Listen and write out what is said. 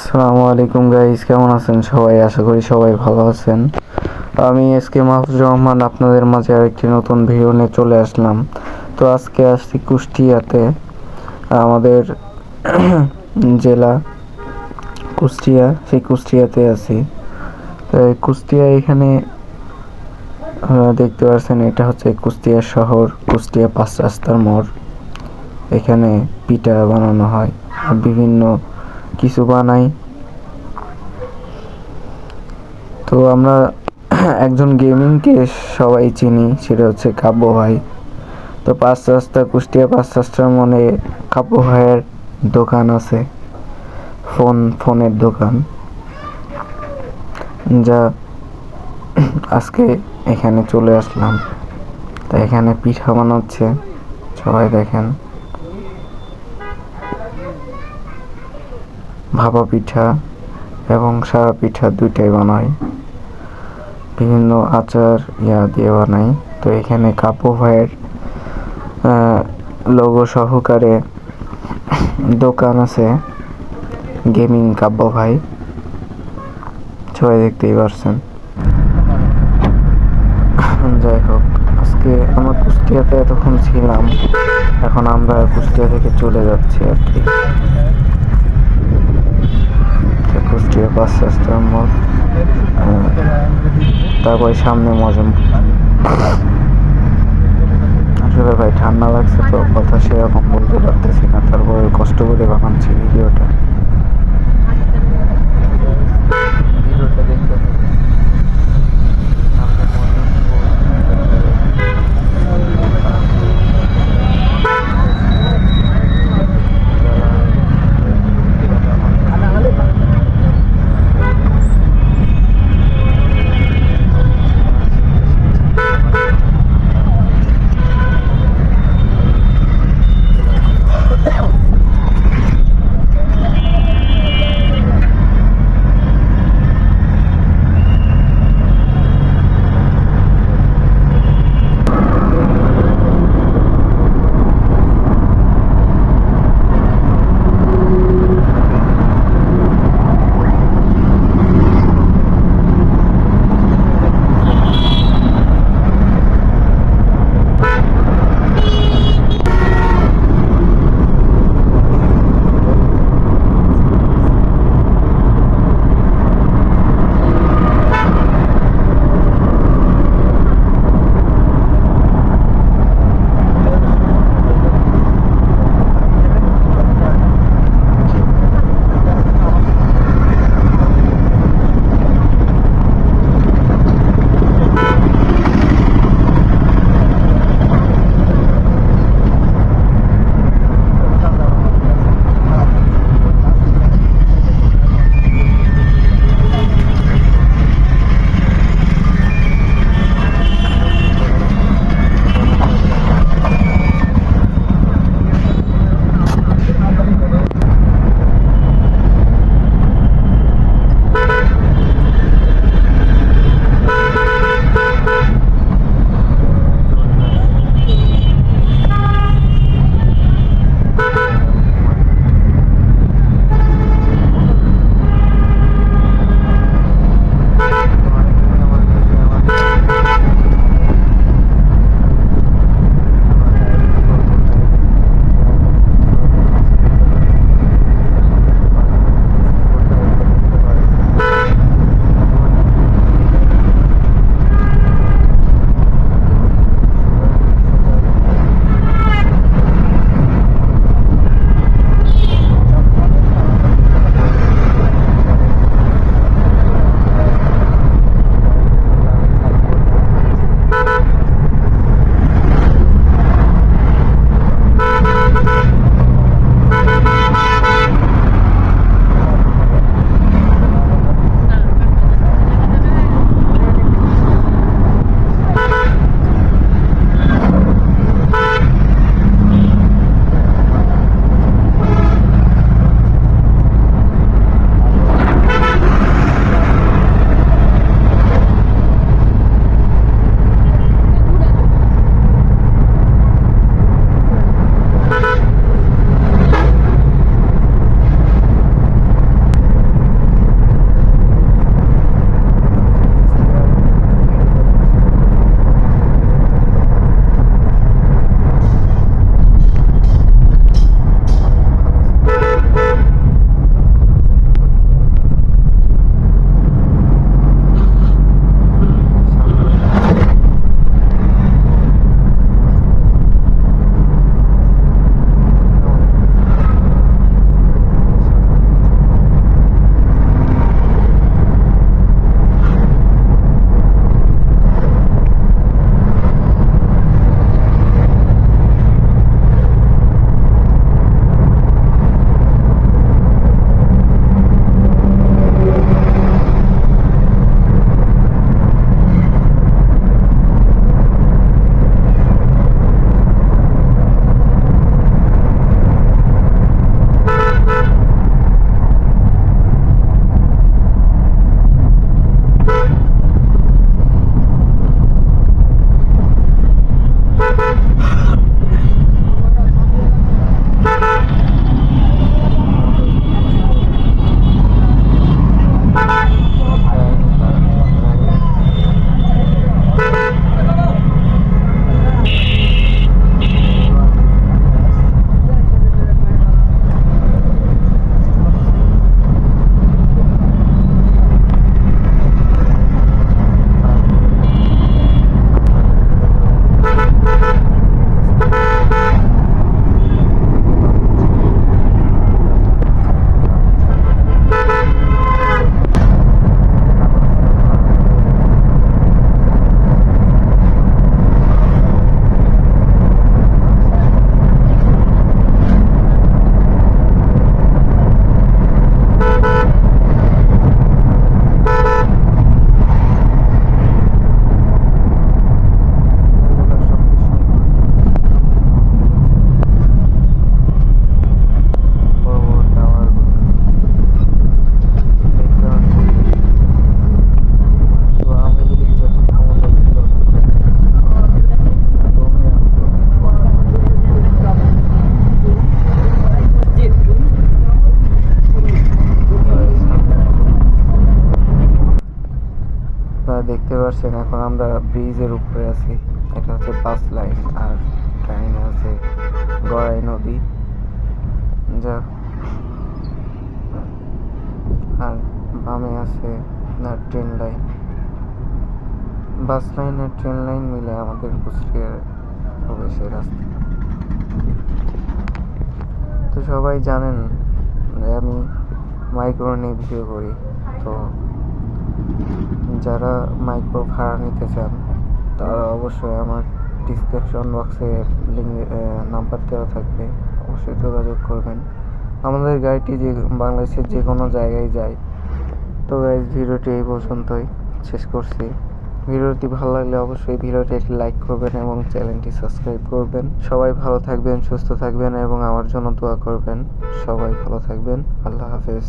আসসালামু আলাইকুম গাইস, কেমন আছেন সবাই? আশা করি সবাই ভালো আছেন। আমি এসকে মাহফুজুর রহমান আপনাদের মাঝে আরেকটি নতুন ভিডিও নিয়ে চলে আসলাম। তো আজকে আসছি কুষ্টিয়াতে, আমাদের জেলা কুষ্টিয়া, সেই কুষ্টিয়াতে আছি। তো এই কুষ্টিয়া এখানে দেখতে পাচ্ছেন, এটা হচ্ছে কুষ্টিয়া শহর, কুষ্টিয়া 5 রাস্তার মোড়। এখানে পিঠা বানানো হয়, বিভিন্ন কিছু বানাই। তো আমরা একজন গেমিংকে সবাই চিনি, সেটা হচ্ছে কাব্য ভাই। তো 5 রাস্তা, কুষ্টিয়া 5 রাস্তার মনে কাব্য ভাইয়ের দোকান আছে, ফোনের দোকান, যা আজকে এখানে চলে আসলাম। তা এখানে পিঠা বানাচ্ছে, সবাই দেখেন, ভাপা পিঠা এবং সারা পিঠা দুইটাই বানায়, বিভিন্ন আচার দিয়ে বানাই। তো এখানে কাব্য ভাইয়ের লোগো সহকারে দোকান আছে, গেমিং কাব্য ভাই, সবাই দেখতেই পারছেন। যাই হোক, আজকে আমরা কুষ্টিয়াতে এতক্ষণ ছিলাম, এখন আমরা কুষ্টিয়া থেকে চলে যাচ্ছি আর কি। কুষ্টিয়া 5 রাস্তার মোড়, তারপরে সামনে মজম। আসলে ভাই ঠান্ডা লাগছে, তো কথা সেরকম বলতে পারতেছি না, তারপরে কষ্ট করে বানাচ্ছি ভিডিওটা। দেখতে দেখতে পাচ্ছেন এখন আমরা ব্রিজের উপরে আছি। এটা হচ্ছে বাস লাইন, আর ডাইনে আছে গড়াই নদী, যা আর বামে আছে ট্রেন লাইন। বাস লাইন আর ট্রেন লাইন মিলে আমাদের কুষ্টিয়ার প্রবেশের রাস্তা। তো সবাই জানেন যে আমি মাইক্রো নিয়ে ভিডিও করি। তো যারা মাইক্রো ভাড়া নিতে চান তারা অবশ্যই আমার ডিসক্রিপশন বক্সে লিঙ্ক নাম্বার দেওয়া থাকবে, অবশ্যই যোগাযোগ করবেন। আমাদের গাড়িটি যে বাংলাদেশের যে কোনো জায়গায় যায়। তো গাইজ, ভিডিওটি এই পর্যন্তই শেষ করছি। ভিডিওটি ভালো লাগলে অবশ্যই ভিডিওটি একটি লাইক করবেন এবং চ্যানেলটি সাবস্ক্রাইব করবেন। সবাই ভালো থাকবেন, সুস্থ থাকবেন এবং আমার জন্য দোয়া করবেন। সবাই ভালো থাকবেন। আল্লাহ হাফেজ।